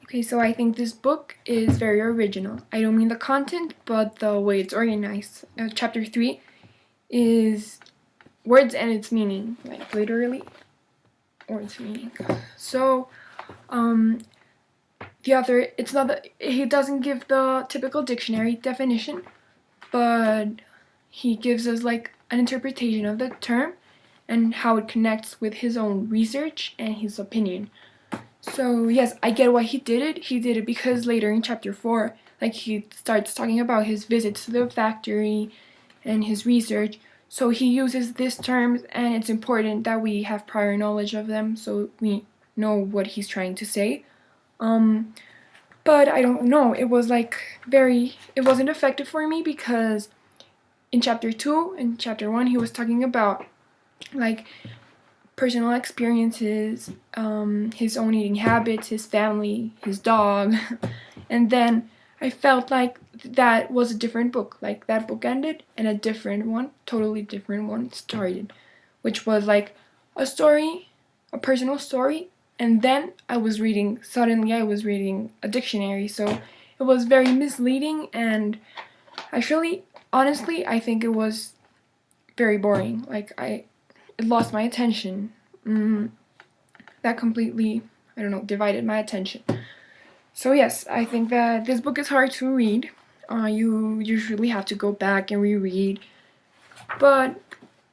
Okay, so I think this book is very original. I don't mean the content, but the way it's organized. Chapter 3 is words and its meaning, like literally words meaning. So, the author, it's not that he doesn't give the typical dictionary definition, but he gives us like an interpretation of the term and how it connects with his own research and his opinion. So yes, I get why he did it. He did it because later in chapter 4, like he starts talking about his visits to the factory and his research. So he uses these terms, and it's important that we have prior knowledge of them so we know what he's trying to say. But I don't know, it wasn't effective for me because in chapter 2 and chapter 1 he was talking about like personal experiences, his own eating habits, his family, his dog, and then I felt like that was a different book. Like that book ended and a different one, totally different one started, which was like a story, a personal story, and then suddenly I was reading a dictionary, so it was very misleading, and actually, honestly, I think it was very boring. Like it lost my attention. That completely, I don't know, divided my attention. So yes, I think that this book is hard to read. You usually have to go back and reread, but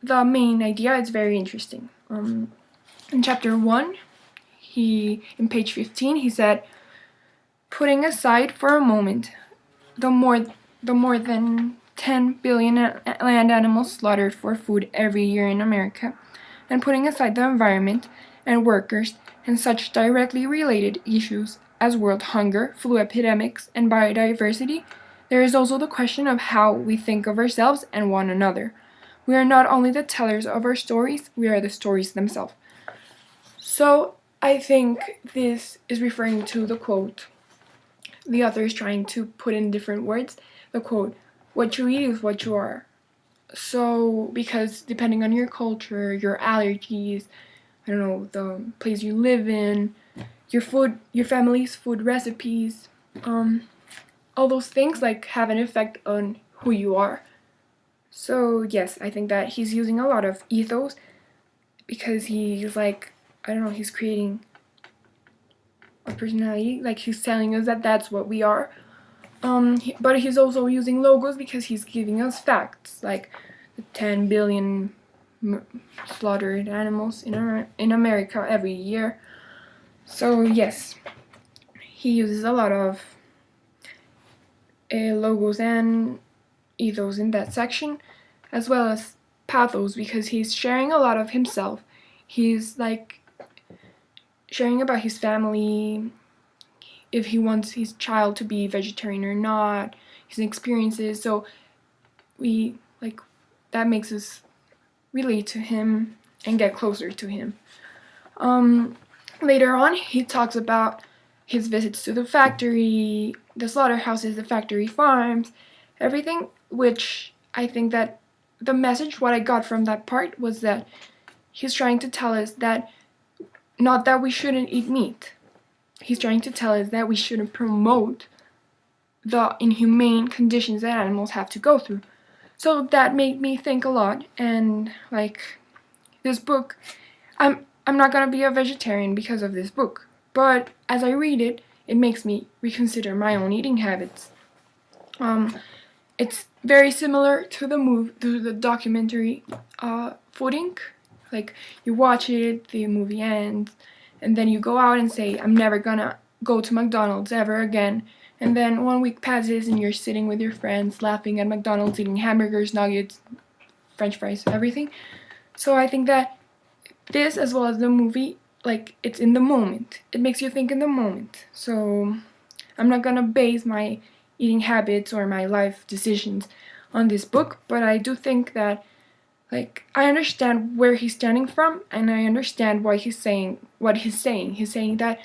the main idea is very interesting. In chapter 1, in page 15, he said, putting aside for a moment the more than 10 billion land animals slaughtered for food every year in America, and putting aside the environment and workers and such directly related issues as world hunger, flu epidemics, and biodiversity, there is also the question of how we think of ourselves and one another. We are not only the tellers of our stories, we are the stories themselves. So I think this is referring to the quote. The author is trying to put in different words. The quote, what you eat is what you are. So, because depending on your culture, your allergies, I don't know, the place you live in, your food, your family's food recipes, all those things like have an effect on who you are. So yes, I think that he's using a lot of ethos because he's like, I don't know, he's creating a personality, like he's telling us that that's what we are. But he's also using logos because he's giving us facts, like the 10 billion slaughtered animals in America every year. So yes, he uses a lot of logos and ethos in that section, as well as pathos, because he's sharing a lot of himself. He's like sharing about his family, if he wants his child to be vegetarian or not, his experiences. So we like that makes us relate to him and get closer to him. Later on, he talks about his visits to the factory, the slaughterhouses, the factory farms, everything, which I think that the message, what I got from that part was that he's trying to tell us that not that we shouldn't eat meat. He's trying to tell us that we shouldn't promote the inhumane conditions that animals have to go through. So that made me think a lot, and like this book, I'm not gonna be a vegetarian because of this book, but as I read it, it makes me reconsider my own eating habits. It's very similar to the documentary Food Inc. Like you watch it, the movie ends, and then you go out and say, I'm never gonna go to McDonald's ever again. And then 1 week passes and you're sitting with your friends laughing at McDonald's, eating hamburgers, nuggets, french fries, everything. So I think that this, as well as the movie, like it's in the moment. It makes you think in the moment. So I'm not gonna base my eating habits or my life decisions on this book, but I do think that like I understand where he's standing from, and I understand why he's saying what he's saying. He's saying that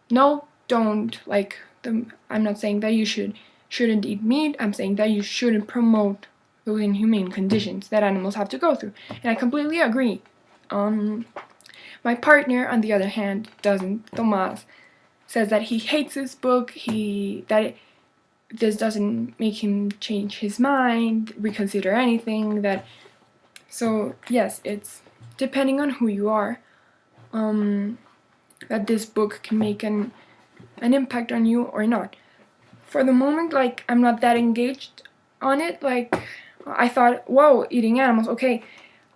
no, don't like the. I'm not saying that you shouldn't eat meat. I'm saying that you shouldn't promote those inhumane conditions that animals have to go through, and I completely agree. My partner, on the other hand, doesn't. Tomas, says that he hates this book, this doesn't make him change his mind, reconsider anything. So yes, it's depending on who you are, that this book can make an impact on you or not. For the moment, like, I'm not that engaged on it. Like, I thought, whoa, eating animals, okay.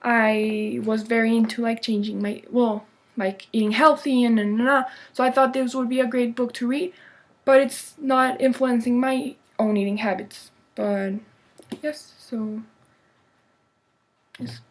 I was very into like changing like eating healthy and. So I thought this would be a great book to read, but it's not influencing my own eating habits. But yes, so yes.